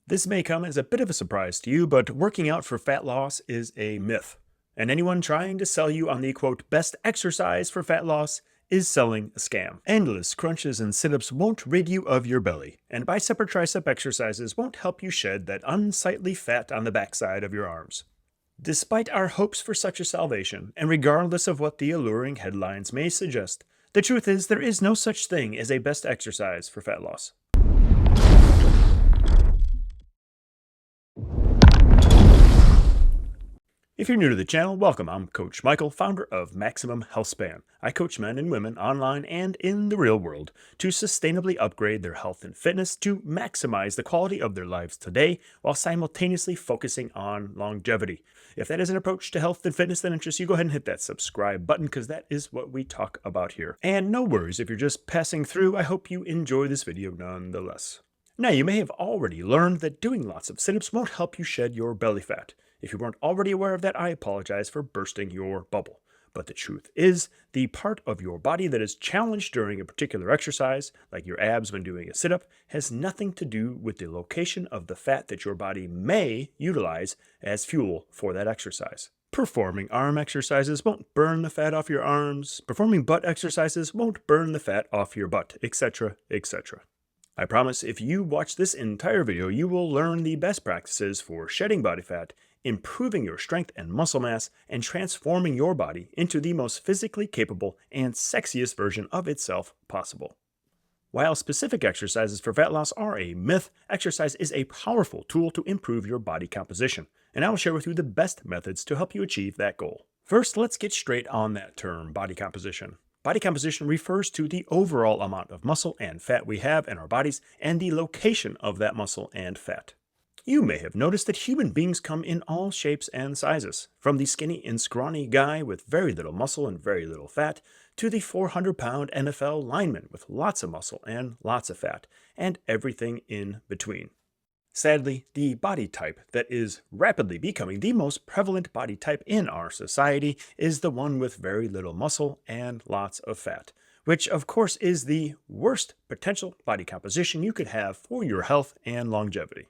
This may come as a bit of a surprise to you, but working out for fat loss is a myth. And anyone trying to sell you on the quote, best exercise for fat loss is selling a scam. Endless crunches and sit-ups won't rid you of your belly, and bicep or tricep exercises won't help you shed that unsightly fat on the backside of your arms. Despite our hopes for such a salvation, and regardless of what the alluring headlines may suggest, the truth is there is no such thing as a best exercise for fat loss. If you're new to the channel, welcome. I'm Coach Michael, founder of Maximum Health Span. I coach men and women online and in the real world to sustainably upgrade their health and fitness to maximize the quality of their lives today while simultaneously focusing on longevity. If that is an approach to health and fitness that interests you, go ahead and hit that subscribe button because that is what we talk about here. And no worries, if you're just passing through, I hope you enjoy this video nonetheless. Now, you may have already learned that doing lots of sit-ups won't help you shed your belly fat. If you weren't already aware of that, I apologize for bursting your bubble. But the truth is, the part of your body that is challenged during a particular exercise, like your abs when doing a sit-up, has nothing to do with the location of the fat that your body may utilize as fuel for that exercise. Performing arm exercises won't burn the fat off your arms, performing butt exercises won't burn the fat off your butt, etc., etc. I promise if you watch this entire video, you will learn the best practices for shedding body fat, improving your strength and muscle mass, and transforming your body into the most physically capable and sexiest version of itself possible. While specific exercises for fat loss are a myth, exercise is a powerful tool to improve your body composition, and I will share with you the best methods to help you achieve that goal. First, let's get straight on that term, body composition. Body composition refers to the overall amount of muscle and fat we have in our bodies and the location of that muscle and fat. You may have noticed that human beings come in all shapes and sizes, from the skinny and scrawny guy with very little muscle and very little fat, to the 400-pound NFL lineman with lots of muscle and lots of fat, and everything in between. Sadly, the body type that is rapidly becoming the most prevalent body type in our society is the one with very little muscle and lots of fat, which of course is the worst potential body composition you could have for your health and longevity.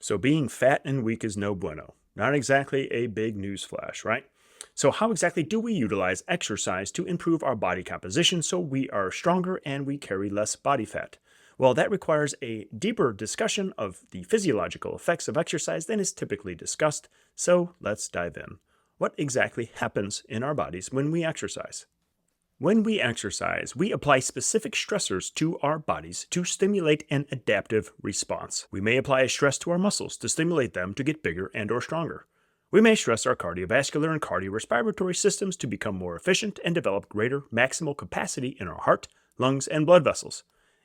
So being fat and weak is no bueno. Not exactly a big news flash, right? So how exactly do we utilize exercise to improve our body composition so we are stronger and we carry less body fat? Well, that requires a deeper discussion of the physiological effects of exercise than is typically discussed, so let's dive in. What exactly happens in our bodies when we exercise? When we exercise, we apply specific stressors to our bodies to stimulate an adaptive response. We may apply a stress to our muscles to stimulate them to get bigger and or stronger. We may stress our cardiovascular and cardiorespiratory systems to become more efficient and develop greater maximal capacity in our heart, lungs, and blood vessels.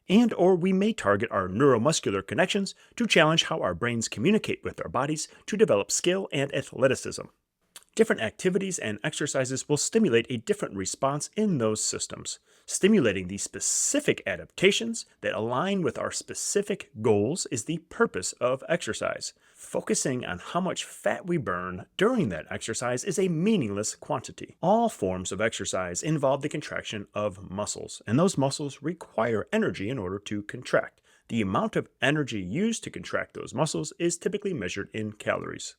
And or we may target our neuromuscular connections to challenge how our brains communicate with our bodies to develop skill and athleticism. Different activities and exercises will stimulate a different response in those systems, stimulating the specific adaptations that align with our specific goals is the purpose of exercise. Focusing on how much fat we burn during that exercise is a meaningless quantity. All forms of exercise involve the contraction of muscles, and those muscles require energy in order to contract. The amount of energy used to contract those muscles is typically measured in calories.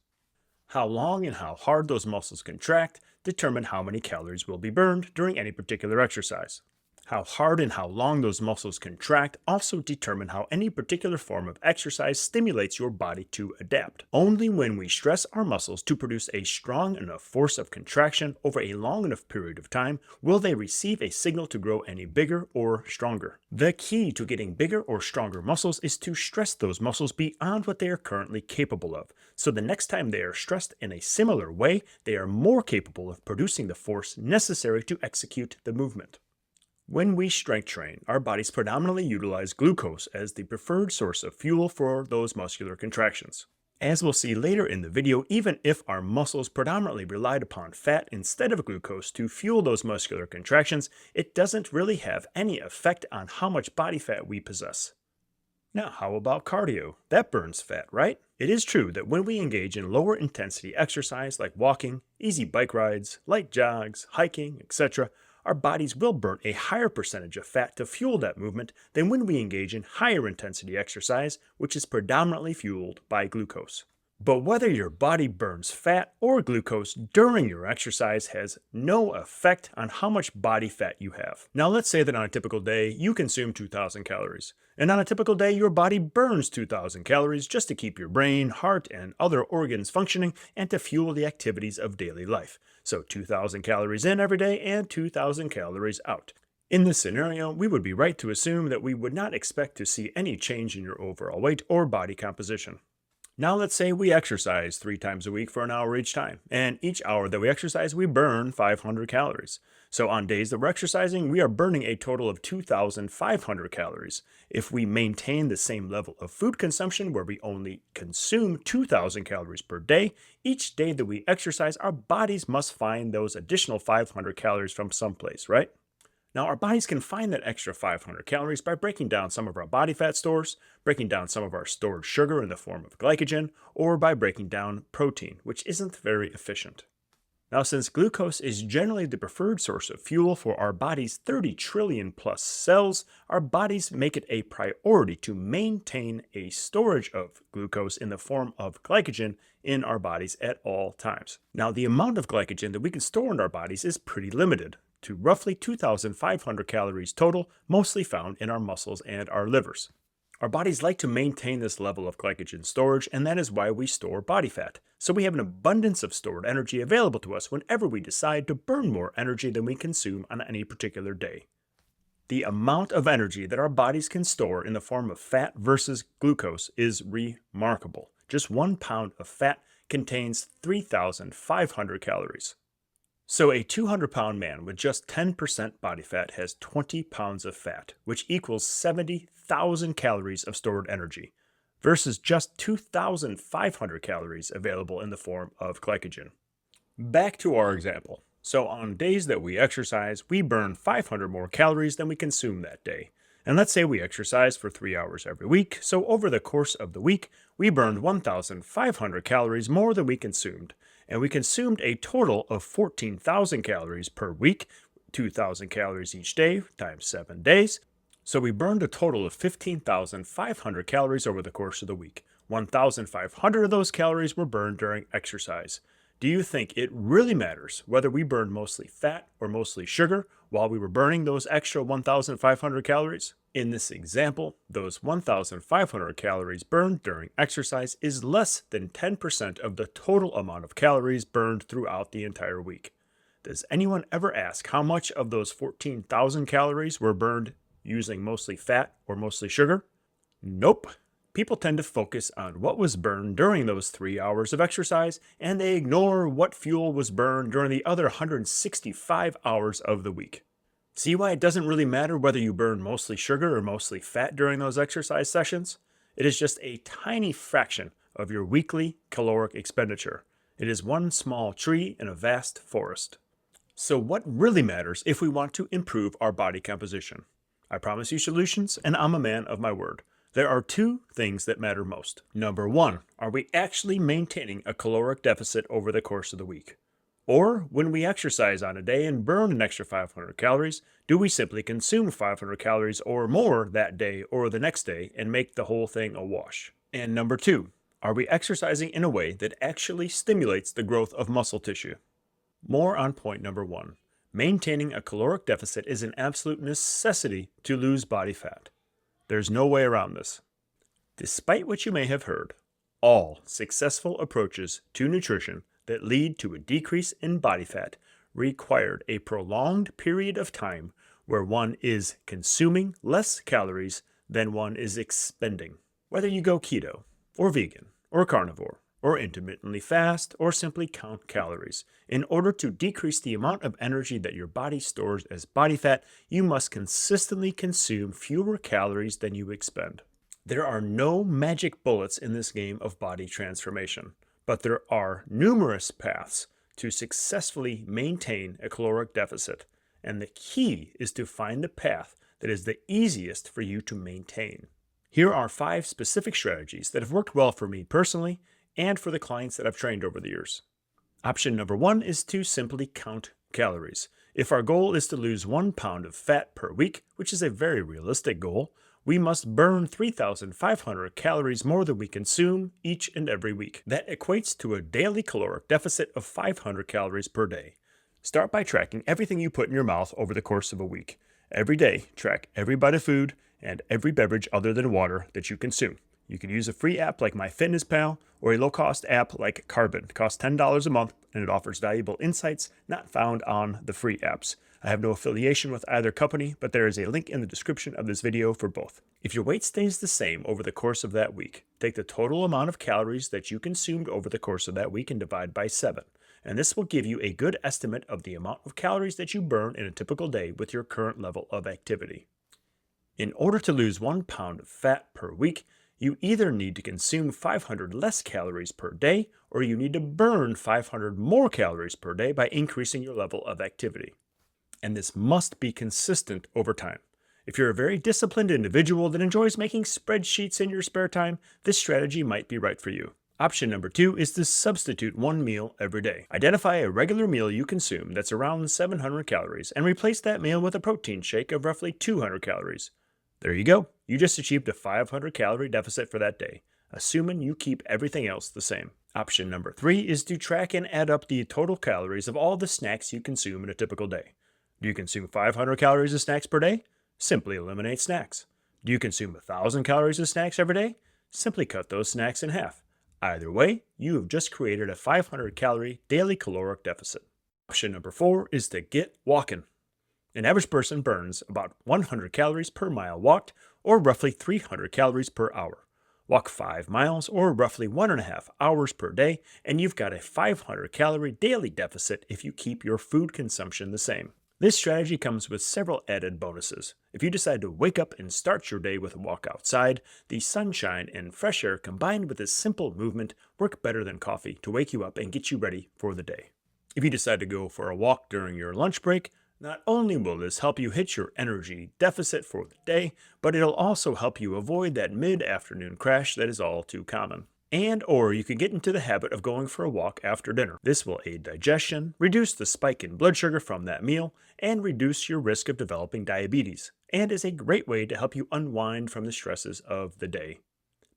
How long and how hard those muscles contract determine how many calories will be burned during any particular exercise. How hard and how long those muscles contract also determine how any particular form of exercise stimulates your body to adapt. Only when we stress our muscles to produce a strong enough force of contraction over a long enough period of time will they receive a signal to grow any bigger or stronger. The key to getting bigger or stronger muscles is to stress those muscles beyond what they are currently capable of, so the next time they are stressed in a similar way, they are more capable of producing the force necessary to execute the movement. When we strength train, our bodies predominantly utilize glucose as the preferred source of fuel for those muscular contractions. As we'll see later in the video, even if our muscles predominantly relied upon fat instead of glucose to fuel those muscular contractions, it doesn't really have any effect on how much body fat we possess. Now, how about cardio? That burns fat, right? It is true that when we engage in lower intensity exercise like walking, easy bike rides, light jogs, hiking, etc., our bodies will burn a higher percentage of fat to fuel that movement than when we engage in higher intensity exercise, which is predominantly fueled by glucose. But whether your body burns fat or glucose during your exercise has no effect on how much body fat you have. Now let's say that on a typical day you consume 2,000 calories. And on a typical day your body burns 2,000 calories just to keep your brain, heart, and other organs functioning and to fuel the activities of daily life. So 2,000 calories in every day and 2,000 calories out. In this scenario, we would be right to assume that we would not expect to see any change in your overall weight or body composition. Now let's say we exercise 3 times a week for an hour each time, and each hour that we exercise we burn 500 calories. So on days that we're exercising, we are burning a total of 2,500 calories. If we maintain the same level of food consumption where we only consume 2,000 calories per day, each day that we exercise, our bodies must find those additional 500 calories from someplace, right? Now, our bodies can find that extra 500 calories by breaking down some of our body fat stores, breaking down some of our stored sugar in the form of glycogen, or by breaking down protein, which isn't very efficient. Now, since glucose is generally the preferred source of fuel for our body's 30 trillion plus cells, our bodies make it a priority to maintain a storage of glucose in the form of glycogen in our bodies at all times. Now, the amount of glycogen that we can store in our bodies is pretty limited, to roughly 2,500 calories total, mostly found in our muscles and our livers. Our bodies like to maintain this level of glycogen storage, and that is why we store body fat. So we have an abundance of stored energy available to us whenever we decide to burn more energy than we consume on any particular day. The amount of energy that our bodies can store in the form of fat versus glucose is remarkable. Just 1 pound of fat contains 3,500 calories. So a 200-pound man with just 10% body fat has 20 pounds of fat, which equals 70,000 calories of stored energy, versus just 2,500 calories available in the form of glycogen. Back to our example. So on days that we exercise, we burn 500 more calories than we consume that day. And let's say we exercise for 3 hours every week, so over the course of the week, we burned 1,500 calories more than we consumed. And we consumed a total of 14,000 calories per week, 2,000 calories each day times 7 days. So we burned a total of 15,500 calories over the course of the week. 1,500 of those calories were burned during exercise. Do you think it really matters whether we burned mostly fat or mostly sugar while we were burning those extra 1,500 calories? In this example, those 1,500 calories burned during exercise is less than 10% of the total amount of calories burned throughout the entire week. Does anyone ever ask how much of those 14,000 calories were burned using mostly fat or mostly sugar? Nope. People tend to focus on what was burned during those 3 hours of exercise, and they ignore what fuel was burned during the other 165 hours of the week. See why it doesn't really matter whether you burn mostly sugar or mostly fat during those exercise sessions? It is just a tiny fraction of your weekly caloric expenditure. It is one small tree in a vast forest. So what really matters if we want to improve our body composition? I promise you solutions, and I'm a man of my word. There are 2 things that matter most. Number 1, are we actually maintaining a caloric deficit over the course of the week? Or when we exercise on a day and burn an extra 500 calories, do we simply consume 500 calories or more that day or the next day and make the whole thing a wash? And number 2, are we exercising in a way that actually stimulates the growth of muscle tissue? More on point number 1. Maintaining a caloric deficit is an absolute necessity to lose body fat. There's no way around this. Despite what you may have heard, all successful approaches to nutrition that lead to a decrease in body fat required a prolonged period of time where one is consuming less calories than one is expending. Whether you go keto, or vegan, or carnivore, or intermittently fast, or simply count calories, in order to decrease the amount of energy that your body stores as body fat, you must consistently consume fewer calories than you expend. There are no magic bullets in this game of body transformation, but there are numerous paths to successfully maintain a caloric deficit, and the key is to find the path that is the easiest for you to maintain. Here are 5 specific strategies that have worked well for me personally and for the clients that I've trained over the years. Option number 1 is to simply count calories. If our goal is to lose 1 pound of fat per week, which is a very realistic goal, we must burn 3,500 calories more than we consume each and every week. That equates to a daily caloric deficit of 500 calories per day. Start by tracking everything you put in your mouth over the course of a week. Every day, track every bite of food and every beverage other than water that you consume. You can use a free app like MyFitnessPal or a low-cost app like Carbon. It costs $10 a month and it offers valuable insights not found on the free apps. I have no affiliation with either company, but there is a link in the description of this video for both. If your weight stays the same over the course of that week, take the total amount of calories that you consumed over the course of that week and divide by 7. And this will give you a good estimate of the amount of calories that you burn in a typical day with your current level of activity. In order to lose 1 pound of fat per week, you either need to consume 500 less calories per day, or you need to burn 500 more calories per day by increasing your level of activity. And this must be consistent over time. If you're a very disciplined individual that enjoys making spreadsheets in your spare time, this strategy might be right for you. Option number 2 is to substitute one meal every day. Identify a regular meal you consume that's around 700 calories and replace that meal with a protein shake of roughly 200 calories. There you go. You just achieved a 500 calorie deficit for that day, assuming you keep everything else the same. Option number 3 is to track and add up the total calories of all the snacks you consume in a typical day. Do you consume 500 calories of snacks per day? Simply eliminate snacks. Do you consume 1,000 calories of snacks every day? Simply cut those snacks in half. Either way, you have just created a 500 calorie daily caloric deficit. Option number 4 is to get walking. An average person burns about 100 calories per mile walked, or roughly 300 calories per hour. Walk 5 miles, or roughly 1.5 hours per day, and you've got a 500 calorie daily deficit if you keep your food consumption the same. This strategy comes with several added bonuses. If you decide to wake up and start your day with a walk outside, the sunshine and fresh air combined with this simple movement work better than coffee to wake you up and get you ready for the day. If you decide to go for a walk during your lunch break, not only will this help you hit your energy deficit for the day, but it'll also help you avoid that mid-afternoon crash that is all too common. Or you could get into the habit of going for a walk after dinner. This will aid digestion, reduce the spike in blood sugar from that meal, and reduce your risk of developing diabetes, and is a great way to help you unwind from the stresses of the day.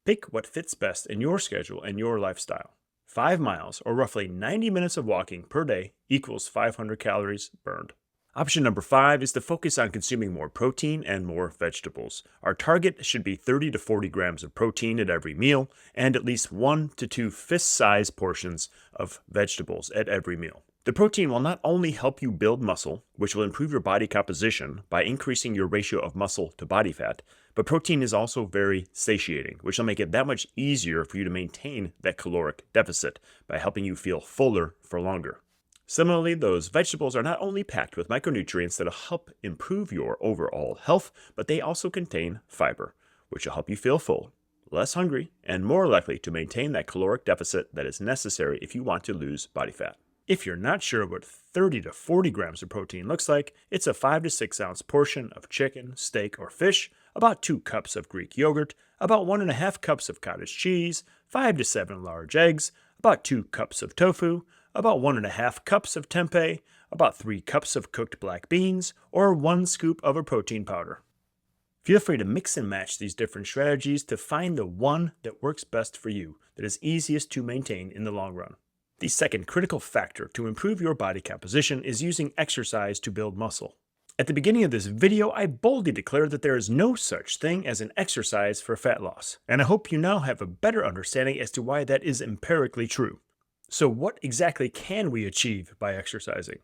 Pick what fits best in your schedule and your lifestyle. 5 miles, or roughly 90 minutes of walking per day, equals 500 calories burned. Option number 5 is to focus on consuming more protein and more vegetables. Our target should be 30 to 40 grams of protein at every meal and at least 1 to 2 fist-sized portions of vegetables at every meal. The protein will not only help you build muscle, which will improve your body composition by increasing your ratio of muscle to body fat, but protein is also very satiating, which will make it that much easier for you to maintain that caloric deficit by helping you feel fuller for longer. Similarly, those vegetables are not only packed with micronutrients that will help improve your overall health, but they also contain fiber, which will help you feel full, less hungry, and more likely to maintain that caloric deficit that is necessary if you want to lose body fat. If you're not sure what 30 to 40 grams of protein looks like, it's a 5 to 6 ounce portion of chicken, steak, or fish, about 2 cups of Greek yogurt, about 1.5 cups of cottage cheese, 5 to 7 large eggs, about 2 cups of tofu, about 1.5 cups of tempeh, about 3 cups of cooked black beans, or 1 scoop of a protein powder. Feel free to mix and match these different strategies to find the one that works best for you, that is easiest to maintain in the long run. The second critical factor to improve your body composition is using exercise to build muscle. At the beginning of this video, I boldly declared that there is no such thing as an exercise for fat loss, and I hope you now have a better understanding as to why that is empirically true. So what exactly can we achieve by exercising?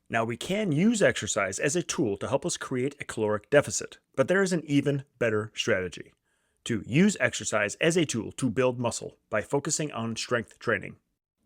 Now, we can use exercise as a tool to help us create a caloric deficit, but there is an even better strategy: to use exercise as a tool to build muscle by focusing on strength training.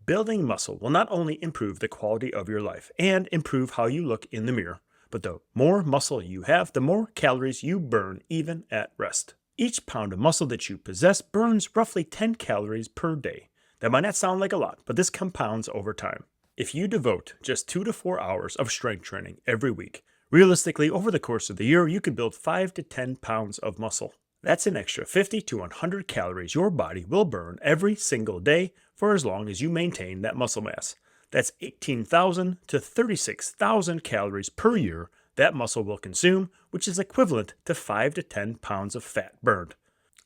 Building muscle will not only improve the quality of your life and improve how you look in the mirror, but the more muscle you have, the more calories you burn even at rest. Each pound of muscle that you possess burns roughly 10 calories per day. That might not sound like a lot, but this compounds over time. If you devote just 2 to 4 hours of strength training every week, realistically over the course of the year, you could build 5 to 10 pounds of muscle. That's an extra 50 to 100 calories your body will burn every single day for as long as you maintain that muscle mass. That's 18,000 to 36,000 calories per year that muscle will consume, which is equivalent to 5 to 10 pounds of fat burned.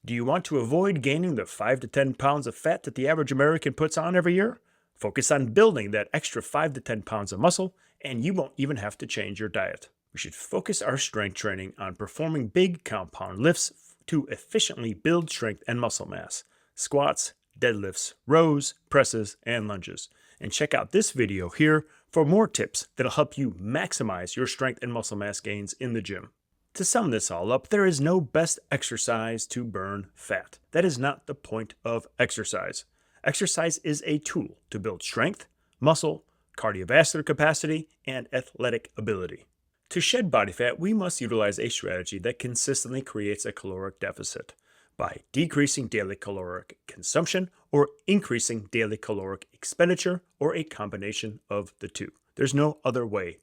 Do you want to avoid gaining the 5 to 10 pounds of fat that the average American puts on every year? Focus on building that extra 5 to 10 pounds of muscle, and you won't even have to change your diet. We should focus our strength training on performing big compound lifts to efficiently build strength and muscle mass. Squats, deadlifts, rows, presses, and lunges. And check out this video here for more tips that'll help you maximize your strength and muscle mass gains in the gym. To sum this all up, there is no best exercise to burn fat. That is not the point of exercise. Exercise is a tool to build strength, muscle, cardiovascular capacity, and athletic ability. To shed body fat, we must utilize a strategy that consistently creates a caloric deficit by decreasing daily caloric consumption or increasing daily caloric expenditure, or a combination of the two. There's no other way.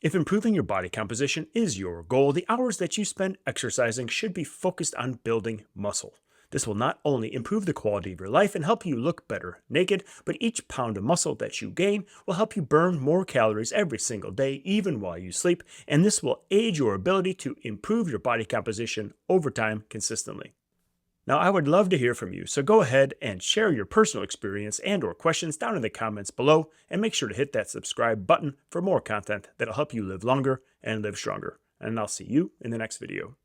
If improving your body composition is your goal, the hours that you spend exercising should be focused on building muscle. This will not only improve the quality of your life and help you look better naked, but each pound of muscle that you gain will help you burn more calories every single day, even while you sleep, and this will aid your ability to improve your body composition over time consistently. Now, I would love to hear from you, so go ahead and share your personal experience and/or questions down in the comments below, and make sure to hit that subscribe button for more content that'll help you live longer and live stronger. And I'll see you in the next video.